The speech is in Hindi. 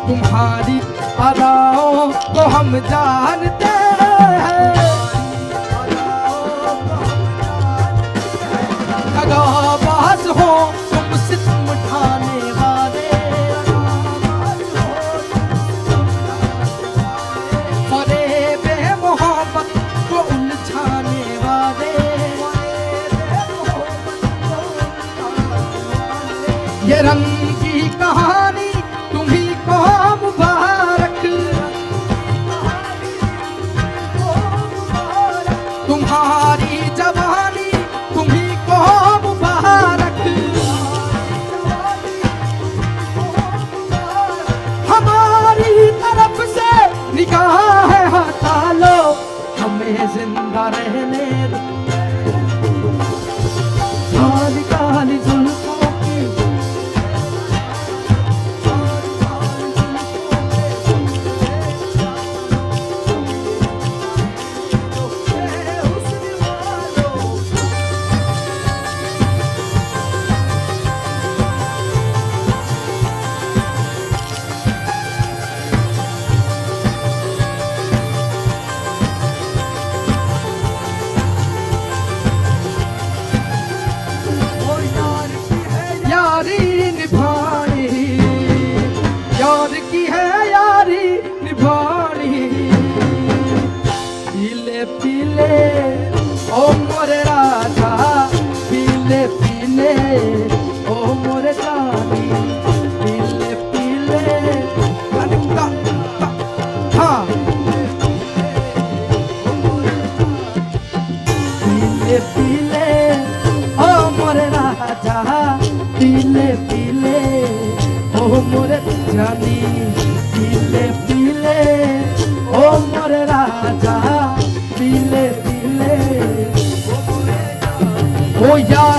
तुम्हारी अदाओं को हम जानते हैं, दगाबाज हो तुम सितम ढाने वाले, फरेब मोहब्बत को उलझाने वाले, ये रंग की कहानी तुम्ही को मुबारक, तुम्हारी जवानी तुम्ही को मुबारक, हमारी तरफ से निगाह हटा लो, हमें जिंदा रहने दो, काली काली जुल्फों की यारी निभानी, यार की है यारी निभानी, पीले पीले ओ मोरे राजा, पीले पीले ओ मोरे जानी, पीले पीले हाँ, पीले पीले ओ मोरे राजा, पीले पीले ओ मोरे जानी, पीले पीले ओ मोरे राजा, पीले पीले ओ यार